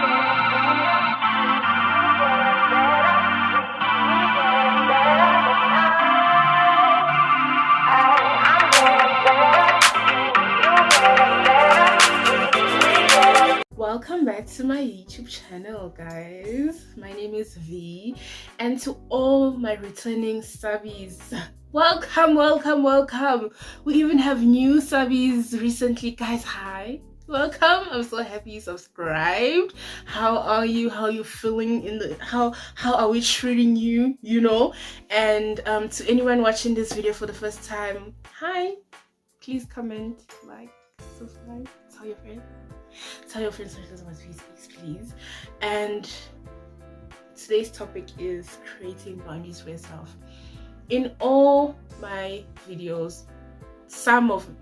Welcome back to my YouTube channel, guys. My name is V, and to all my returning subbies, welcome. We even have new subbies recently, guys. Hi, welcome. I'm so happy you subscribed. How are you? How are you feeling how are we treating you, And to anyone watching this video for the first time, hi. Please comment, like, subscribe, tell your friends about please. And today's topic is creating boundaries for yourself. In all my videos,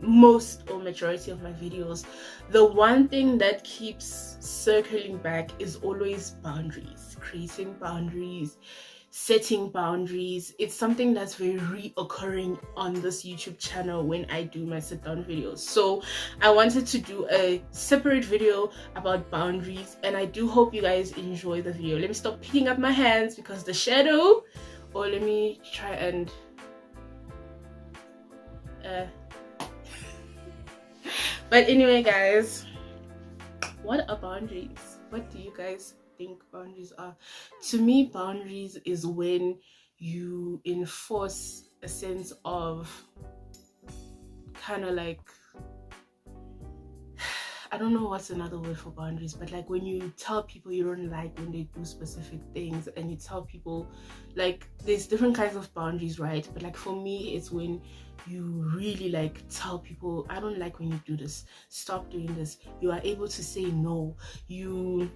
most or majority of my videos, the one thing that keeps circling back is always boundaries, creating boundaries, setting boundaries. It's something that's very reoccurring on this YouTube channel when I do my sit down videos. So I wanted to do a separate video about boundaries, and I do hope you guys enjoy the video. Let me stop picking up my hands because the shadow, or let me try and but anyway, guys, what are boundaries? What do you guys think boundaries are? To me, boundaries is when you enforce a sense of kind of like, I don't know what's another word for boundaries, but like when you tell people you don't like when they do specific things, and you tell people, like, there's different kinds of boundaries, right? But like for me, it's when you really like tell people, I don't like when you do this, stop doing this. You are able to say no. You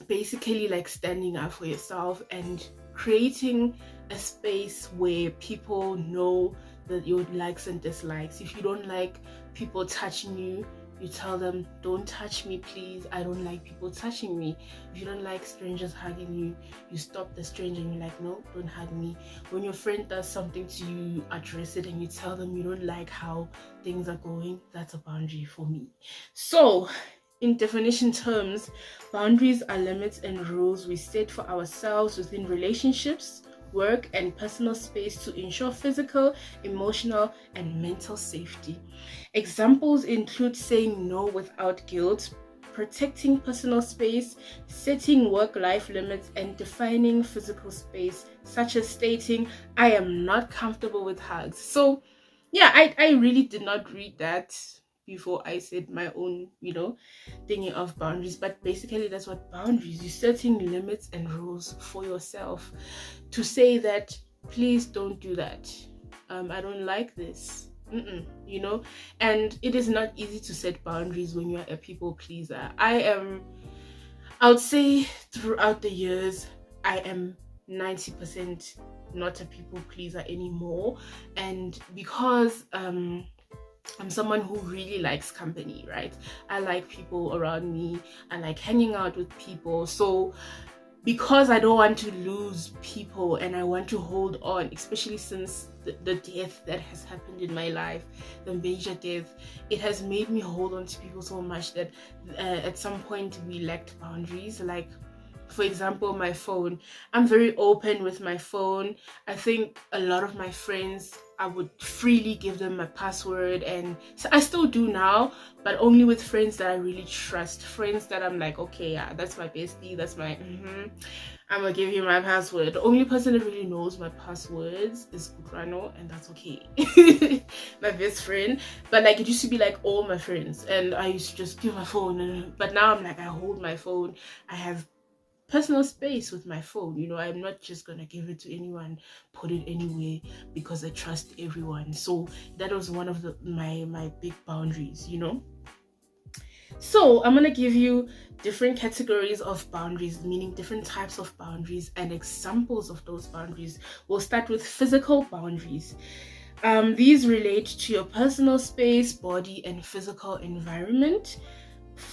basically like standing up for yourself and creating a space where people know that your likes and dislikes. If you don't like people touching you, you tell them, don't touch me, please. I don't like people touching me. If you don't like strangers hugging you, you stop the stranger and you're like, no, don't hug me. When your friend does something to you, you address it and you tell them you don't like how things are going. That's a boundary for me. So in definition terms, boundaries are limits and rules we set for ourselves within relationships, work, and personal space to ensure physical, emotional, and mental safety. Examples include saying no without guilt, protecting personal space, setting work-life limits, and defining physical space, such as stating, I am not comfortable with hugs. So yeah, I really did not read that before I said my own, thinking of boundaries. But basically that's what boundaries, you're setting limits and rules for yourself to say that, please don't do that. I don't like this. And it is not easy to set boundaries when you're a people pleaser. I would say throughout the years, I am 90% not a people pleaser anymore. And because I'm someone who really likes company, right? I like people around me. I like hanging out with people. So because I don't want to lose people and I want to hold on, especially since the death that has happened in my life, the major death, it has made me hold on to people so much that at some point we lacked boundaries. Like, for example, my phone. I'm very open with my phone. I think a lot of my friends, I would freely give them my password, and so I still do now, but only with friends that I really trust. Friends that I'm like, okay, yeah, that's my bestie, that's my I'm gonna give you my password. The only person that really knows my passwords is Kukrano, and that's okay. My best friend. But like, it used to be like all my friends, and I used to just give my phone, but now I'm like, I hold my phone. I have personal space with my phone. I'm not just gonna give it to anyone, put it anywhere, because I trust everyone. So that was one of my big boundaries. So I'm gonna give you different categories of boundaries, meaning different types of boundaries and examples of those boundaries. We'll start with physical boundaries. These relate to your personal space, body, and physical environment.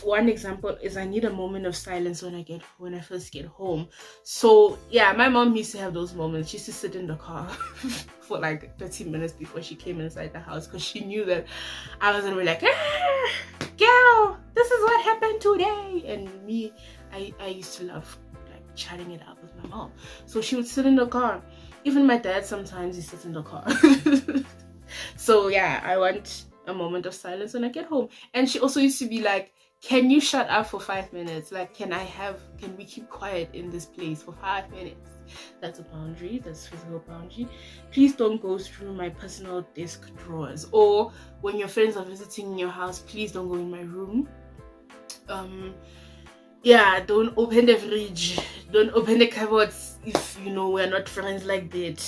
One example is I need a moment of silence when I first get home. So yeah, my mom used to have those moments. She used to sit in the car for like 30 minutes before she came inside the house, because she knew that I was gonna be like, girl, this is what happened today. And me, I used to love like chatting it up with my mom. So she would sit in the car. Even my dad sometimes he sits in the car. So yeah, I want a moment of silence when I get home. And she also used to be like, can you shut up for 5 minutes? Like, can we keep quiet in this place for 5 minutes? That's a boundary. That's a physical boundary. Please don't go through my personal desk drawers. Or when your friends are visiting in your house, please don't go in my room. Yeah, don't open the fridge. Don't open the cupboards if you know we're not friends like that.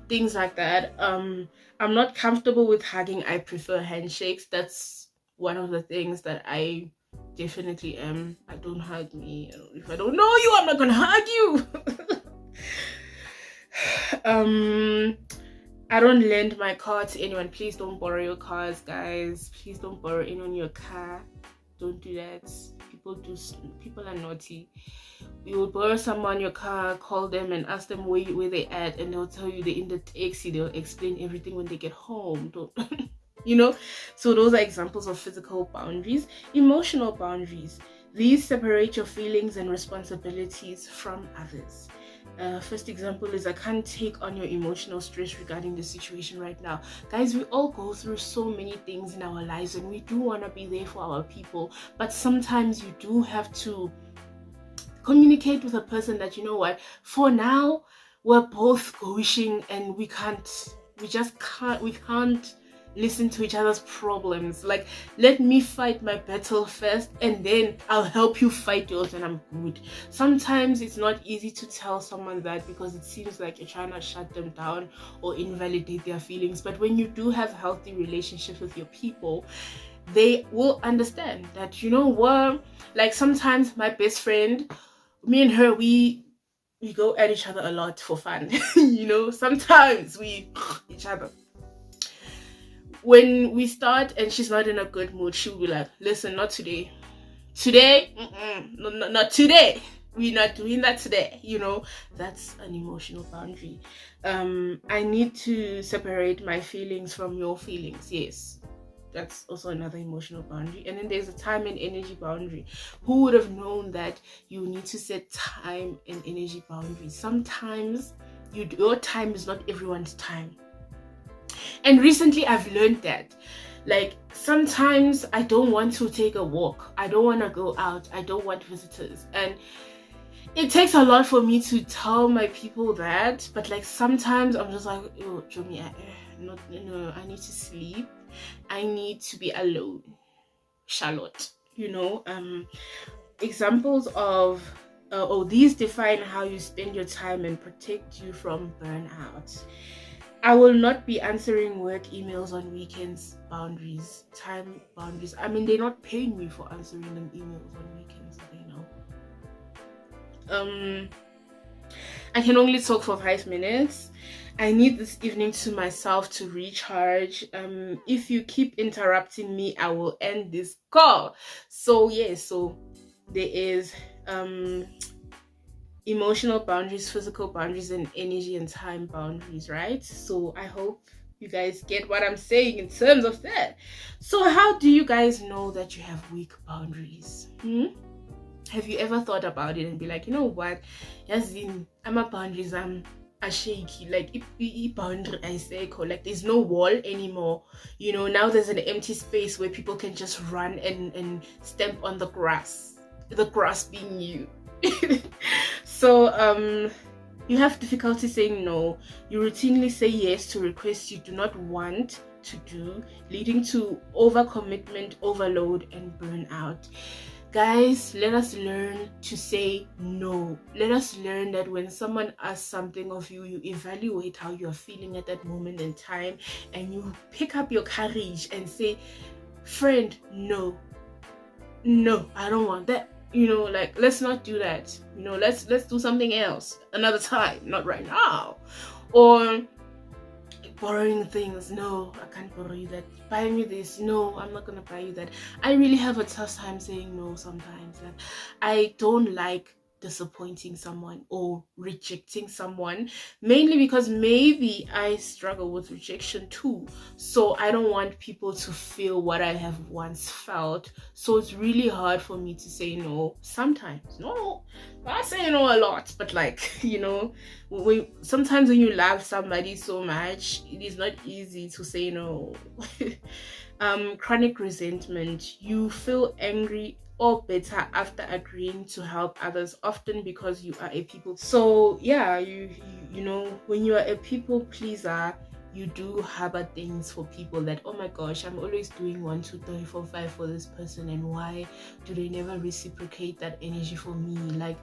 Things like that. I'm not comfortable with hugging. I prefer handshakes. That's one of the things that I definitely am. I don't hug me. If I don't know you, I'm not gonna hug you. I don't lend my car to anyone. Please don't borrow your cars, guys. Please don't borrow anyone your car. Don't do that. People are naughty. You will borrow someone your car, call them and ask them where they at, and they'll tell you they're in the taxi. They'll explain everything when they get home. Don't you know? So those are examples of physical boundaries. Emotional boundaries. These separate your feelings and responsibilities from others. First example is I can't take on your emotional stress regarding the situation right now. Guys, we all go through so many things in our lives and we do want to be there for our people, but sometimes you do have to communicate with a person that, you know what, for now we're both going and we can't listen to each other's problems. Like, let me fight my battle first and then I'll help you fight yours and I'm good. Sometimes it's not easy to tell someone that because it seems like you're trying to shut them down or invalidate their feelings. But when you do have healthy relationships with your people, they will understand that, you know what, like sometimes my best friend, me and her, we go at each other a lot for fun. You know, sometimes we each other. When we start and she's not in a good mood, she'll be like, listen, not today. Today? No, not today. We're not doing that today. You know, that's an emotional boundary. I need to separate my feelings from your feelings. Yes. That's also another emotional boundary. And then there's a time and energy boundary. Who would have known that you need to set time and energy boundaries? Sometimes your time is not everyone's time. And recently I've learned that, like, sometimes I don't want to take a walk. I don't want to go out. I don't want visitors. And it takes a lot for me to tell my people that. But like sometimes I'm just like, oh, Jomi, I need to sleep. I need to be alone. Charlotte, you know, examples of these define how you spend your time and protect you from burnout. I will not be answering work emails on weekends. Boundaries, time boundaries. I mean, they're not paying me for answering them emails on weekends, you know. I can only talk for 5 minutes. I need this evening to myself to recharge. If you keep interrupting me, I will end this call. So there is emotional boundaries, physical boundaries, and energy and time boundaries, right? So I hope you guys get what I'm saying in terms of that. So how do you guys know that you have weak boundaries? Have you ever thought about it and be like, you know what, yes, I'm a boundaries, I'm a shaky, like if boundary I say, like there's no wall anymore, you know, now there's an empty space where people can just run and stamp on the grass being you. So you have difficulty saying no. You routinely say yes to requests you do not want to do, leading to overcommitment, overload, and burnout. Guys, let us learn to say no. Let us learn that when someone asks something of you, you evaluate how you're feeling at that moment in time, and you pick up your courage and say, friend, no, I don't want that. You know, like, let's not do that. You know, let's do something else another time, not right now. Or borrowing things, no, I can't borrow you that. Buy me this, no, I'm not gonna buy you that. I really have a tough time saying no sometimes. Like, I don't like disappointing someone or rejecting someone, mainly because maybe I struggle with rejection too. So I don't want people to feel what I have once felt. So it's really hard for me to say no sometimes. No, I say no a lot, but like, sometimes when you love somebody so much, it is not easy to say no. Chronic resentment. You feel angry or bitter after agreeing to help others, often because you are a people. So yeah, when you are a people pleaser, you do harbor things for people that, oh my gosh, I'm always doing 1 2 3 4 5 for this person, and why do they never reciprocate that energy for me? Like,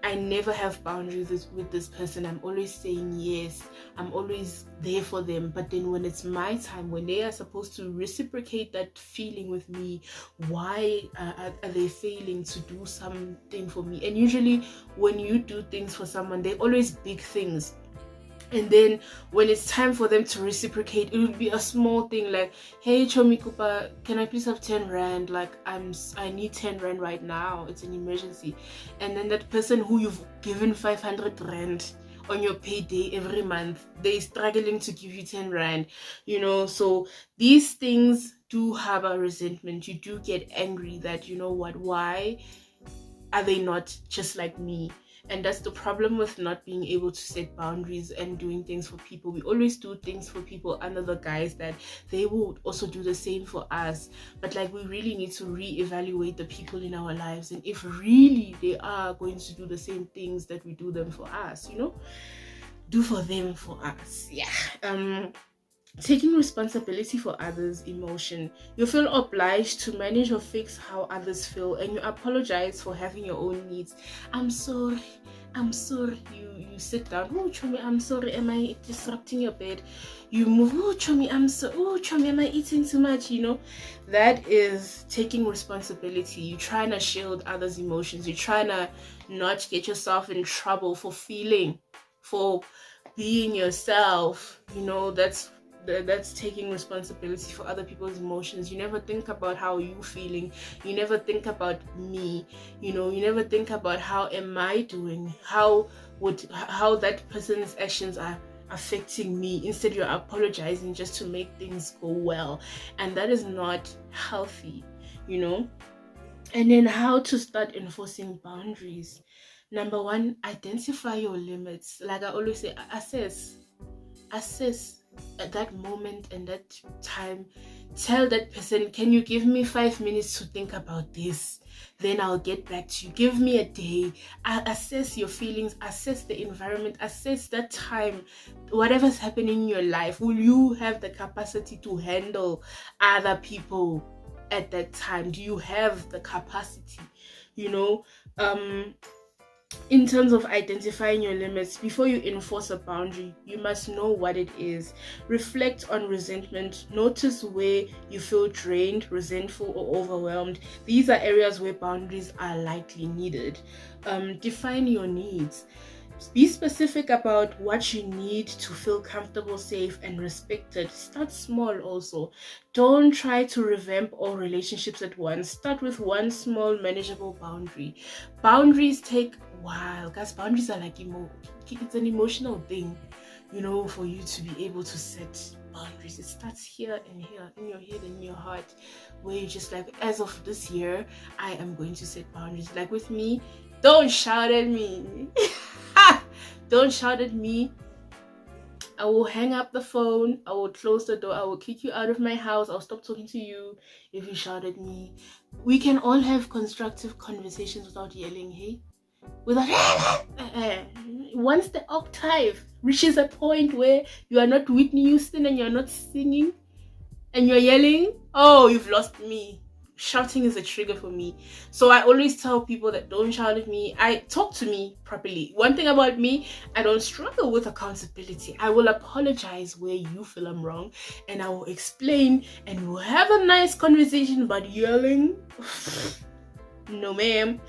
I never have boundaries with this person. I'm always saying yes. I'm always there for them. But then when it's my time, when they are supposed to reciprocate that feeling with me, why are they failing to do something for me? And usually when you do things for someone, they're always big things. And then when it's time for them to reciprocate, it would be a small thing like, hey Chomi Kupa, can I please have 10 rand? Like, I need 10 rand right now, it's an emergency. And then that person who you've given 500 rand on your payday every month, they're struggling to give you 10 rand, so these things do harbor resentment. You do get angry that, why are they not just like me? And that's the problem with not being able to set boundaries and doing things for people. We always do things for people under the guise that they will also do the same for us. But like, we really need to reevaluate the people in our lives, and if really they are going to do the same things that we do them for us, do for them for us. Yeah. Taking responsibility for others' emotion. You feel obliged to manage or fix how others feel, and you apologize for having your own needs. I'm sorry. You sit down. Oh, Chomi, I'm sorry. Am I disrupting your bed? You move. Oh, Chomi, Oh, Chomi, am I eating too much? That is taking responsibility. You're trying to shield others' emotions. You're trying to not get yourself in trouble for feeling, for being yourself. That's taking responsibility for other people's emotions. You never think about how you're feeling. You never think about me. You never think about how am I doing, how that person's actions are affecting me. Instead, you're apologizing just to make things go well, and that is not healthy. And then how to start enforcing boundaries. Number 1, identify your limits. Like I always say, assess at that moment and that time. Tell that person, can you give me 5 minutes to think about this, then I'll get back to you. Give me a day. Assess your feelings, assess the environment, assess that time, whatever's happening in your life. Will you have the capacity to handle other people at that time? Do you have the capacity? In terms of identifying your limits, before you enforce a boundary, you must know what it is. Reflect on resentment. Notice where you feel drained, resentful, or overwhelmed. These are areas where boundaries are likely needed. Define your needs. Be specific about what you need to feel comfortable, safe, and respected. Start small also. Don't try to revamp all relationships at once. Start with one small, manageable boundary. Boundaries take a while. Guys, boundaries are like it's an emotional thing, for you to be able to set boundaries. It starts here and here, in your head and in your heart, where you just like, as of this year, I am going to set boundaries. Like with me, don't shout at me. Don't shout at me. I will hang up the phone. I will close the door. I will kick you out of my house. I'll stop talking to you if you shout at me. We can all have constructive conversations without yelling, hey? Once the octave reaches a point where you are not Whitney Houston and you're not singing and you're yelling, oh, you've lost me. Shouting is a trigger for me. So I always tell people that don't shout at me. Talk to me properly. One thing about me, I don't struggle with accountability. I will apologize where you feel I'm wrong, and I will explain, and we'll have a nice conversation. But yelling, no ma'am.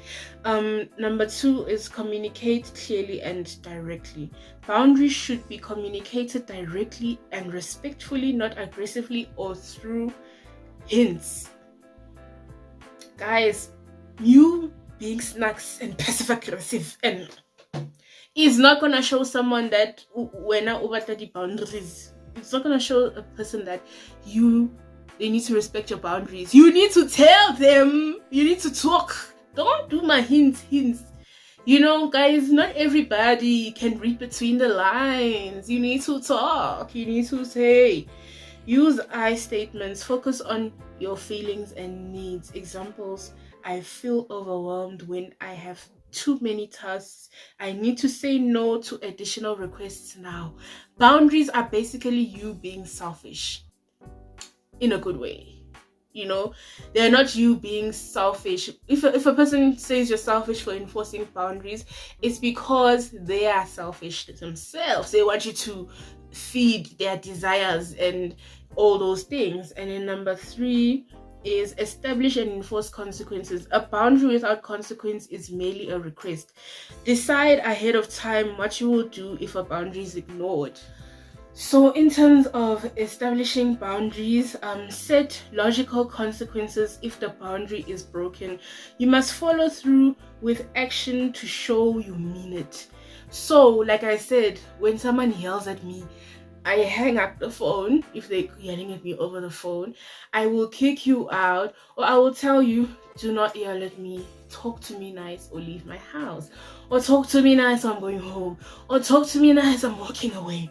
Number 2 is communicate clearly and directly. Boundaries should be communicated directly and respectfully, not aggressively or through hints. Guys, you being snacks and passive aggressive, and it's not gonna show someone that when I over the boundaries. It's not gonna show a person that they need to respect your boundaries. You need to tell them. You need to talk. Don't do my hints. Guys, not everybody can read between the lines. You need to talk. You need to say. Use I statements. Focus on your feelings and needs. Examples: I feel overwhelmed when I have too many tasks. I need to say no to additional requests now. Boundaries are basically you being selfish in a good way. They're not you being selfish. If a person says you're selfish for enforcing boundaries, it's because they are selfish themselves. They want you to feed their desires and all those things. And then number 3 is establish and enforce consequences. A boundary without consequence is merely a request. Decide ahead of time what you will do if a boundary is ignored. So in terms of establishing boundaries, set logical consequences if the boundary is broken. You must follow through with action to show you mean it. So like I said, when someone yells at me, I hang up the phone. If they're yelling at me over the phone, I will kick you out, or I will tell you, do not yell at me. Talk to me nice or leave my house. Or talk to me nice, I'm going home. Or talk to me nice, I'm walking away.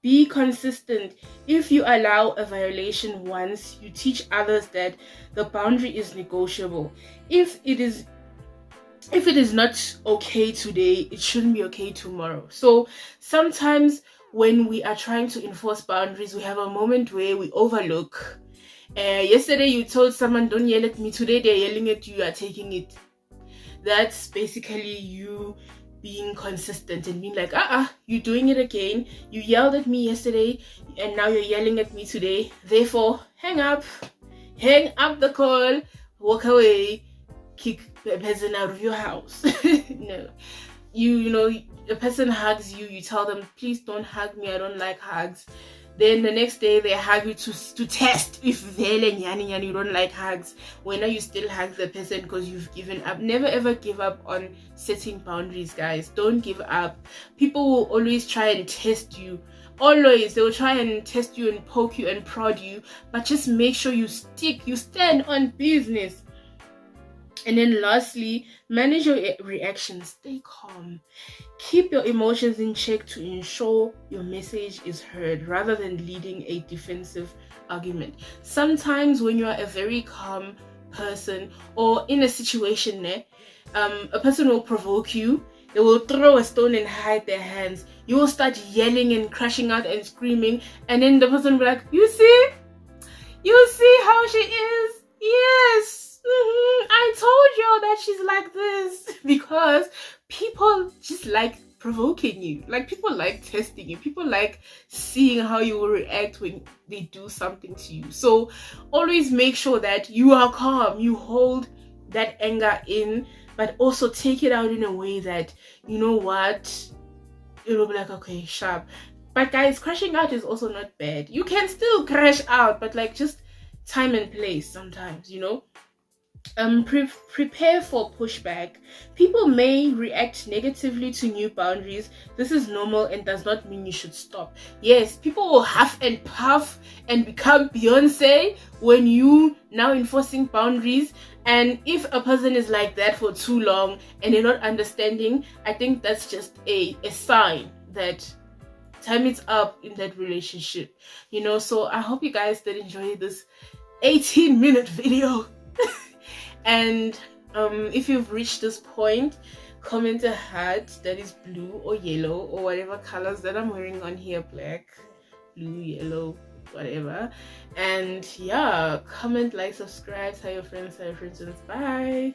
Be consistent. If you allow a violation once, you teach others that the boundary is negotiable. If it is not okay today, it shouldn't be okay tomorrow. So sometimes when we are trying to enforce boundaries, we have a moment where we overlook. Yesterday you told someone, don't yell at me. Today they're yelling at you, you are taking it. That's basically you being consistent and being like, you're doing it again. You yelled at me yesterday and now you're yelling at me today. Therefore, hang up the call, walk away, kick a person out of your house. No. A person hugs you, you tell them, please don't hug me, I don't like hugs. Then the next day they hug you to test if you don't like hugs. When are you still hug the person because you've given up? Never ever give up on setting boundaries, guys. Don't give up. People will always try and test you. Always, they will try and test you and poke you and prod you, but just make sure you stand on business. And then lastly, manage your reactions. Stay calm. Keep your emotions in check to ensure your message is heard rather than leading a defensive argument. Sometimes when you are a very calm person or in a situation, a person will provoke you. They will throw a stone and hide their hands. You will start yelling and crashing out and screaming. And then the person will be like, you see how she is? Yes. I told you that she's like this. Because people just like provoking you. Like, people like testing you. People like seeing how you will react when they do something to you. So always make sure that you are calm. You hold that anger in, but also take it out in a way that, you know what, it'll be like, okay, sharp. But guys, crashing out is also not bad. You can still crash out, but like just time and place sometimes, prepare for pushback. People may react negatively to new boundaries. This is normal and does not mean you should stop. Yes, people will huff and puff and become Beyonce when you now enforcing boundaries. And if a person is like that for too long and they're not understanding, I think that's just a sign that time is up in that relationship. So I hope you guys did enjoy this 18-minute video. And if you've reached this point, comment a heart that is blue or yellow or whatever colors that I'm wearing on here, black, blue, yellow, whatever. And yeah, comment, like, subscribe, tell your friends. Bye.